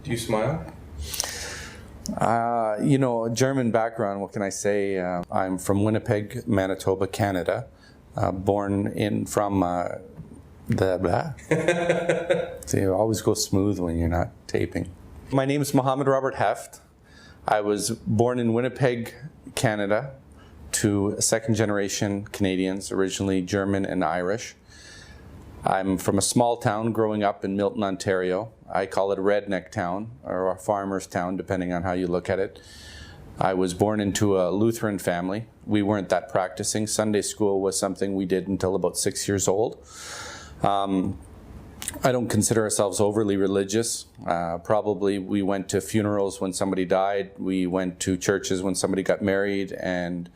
Do you smile? German background, what can I say? I'm from Winnipeg, Manitoba, Canada. Born from the blah. So you always go smooth when you're not taping. My name is Mohammed Robert Heft. I was born in Winnipeg, Canada, to second-generation Canadians, originally German and Irish. I'm from a small town growing up in Milton, Ontario. I call it a redneck town, or a farmer's town, depending on how you look at it. I was born into a Lutheran family. We weren't that practicing. Sunday school was something we did until about 6 years old. I don't consider ourselves overly religious. Probably we went to funerals when somebody died. We went to churches when somebody got married. And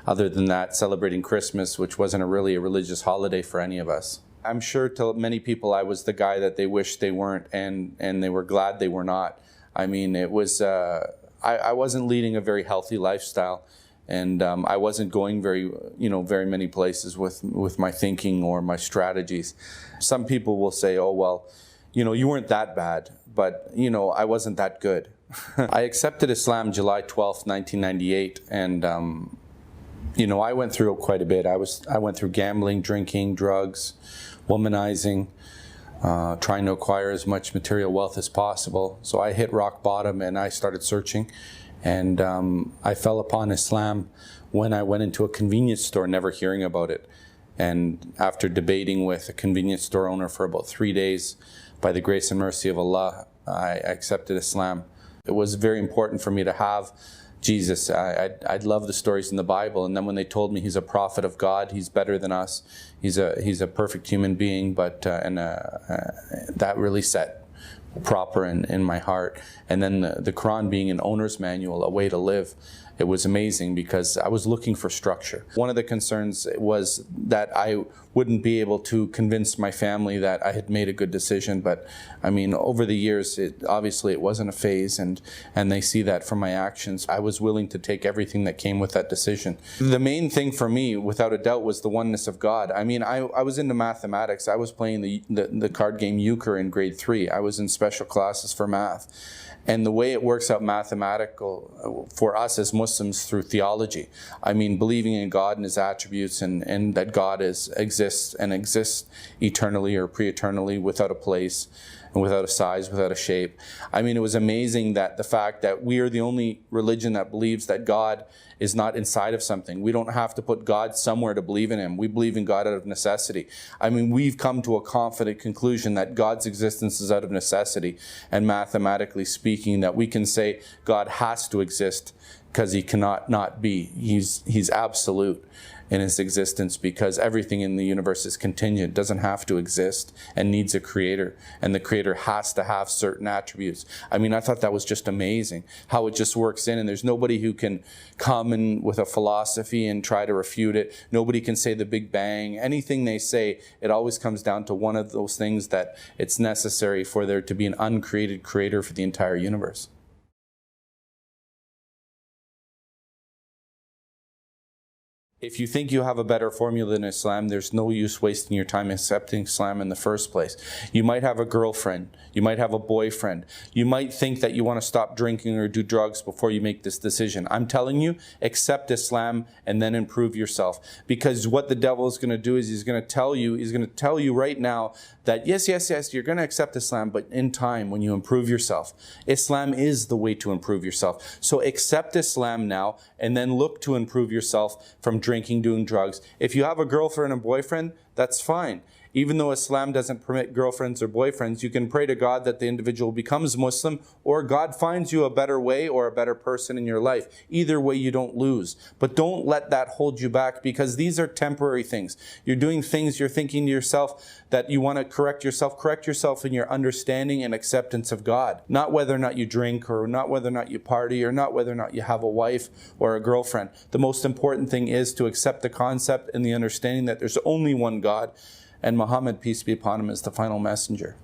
other than that, celebrating Christmas, which wasn't really a religious holiday for any of us. I'm sure to many people I was the guy that they wished they weren't, and they were glad they were not. I mean, it was, I wasn't leading a very healthy lifestyle, and I wasn't going very many places with my thinking or my strategies. Some people will say, oh, well, you weren't that bad, but, I wasn't that good. I accepted Islam July 12th, 1998, and I went through quite a bit. I went through gambling, drinking, drugs, womanizing, trying to acquire as much material wealth as possible. So I hit rock bottom and I started searching. And I fell upon Islam when I went into a convenience store, never hearing about it. And after debating with a convenience store owner for about 3 days, by the grace and mercy of Allah, I accepted Islam. It was very important for me to have Jesus. I'd love the stories in the Bible, and then when they told me he's a prophet of God, he's better than us, he's a perfect human being, but that really set proper in my heart. And then the Quran being an owner's manual, a way to live, it was amazing because I was looking for structure. One of the concerns was that I wouldn't be able to convince my family that I had made a good decision, but I mean, over the years, obviously it wasn't a phase, and they see that from my actions. I was willing to take everything that came with that decision. The main thing for me, without a doubt, was the oneness of God. I mean, I was into mathematics. I was playing the card game Euchre in grade 3. I was in special classes for math. And the way it works out mathematical for us as Muslims through theology, I mean, believing in God and His attributes, and that God exists eternally or pre-eternally, without a place and without a size, without a shape. I mean, it was amazing that the fact that we are the only religion that believes that God is not inside of something. We don't have to put God somewhere to believe in Him. We believe in God out of necessity. I mean, we've come to a confident conclusion that God's existence is out of necessity, and mathematically speaking, that we can say God has to exist because He cannot not be. He's absolute in His existence, because everything in the universe is contingent, doesn't have to exist, and needs a creator, and the creator has to have certain attributes. I mean, I thought that was just amazing how it just works in, and there's nobody who can come in with a philosophy and try to refute it. Nobody can say the Big Bang. Anything they say, it always comes down to one of those things, that it's necessary for there to be an uncreated creator for the entire universe. If you think you have a better formula than Islam, there's no use wasting your time accepting Islam in the first place. You might have a girlfriend. You might have a boyfriend. You might think that you want to stop drinking or do drugs before you make this decision. I'm telling you, accept Islam and then improve yourself. Because what the devil is going to do is he's going to tell you right now that yes, you're going to accept Islam, but in time, when you improve yourself, Islam is the way to improve yourself. So accept Islam now and then look to improve yourself from drinking, doing drugs. If you have a girlfriend and boyfriend, that's fine. Even though Islam doesn't permit girlfriends or boyfriends, you can pray to God that the individual becomes Muslim, or God finds you a better way or a better person in your life. Either way, you don't lose. But don't let that hold you back, because these are temporary things. You're doing things, you're thinking to yourself that you want to correct yourself in your understanding and acceptance of God. Not whether or not you drink, or not whether or not you party, or not whether or not you have a wife or a girlfriend. The most important thing is to accept the concept and the understanding that there's only one God, and Muhammad, peace be upon him, is the final messenger.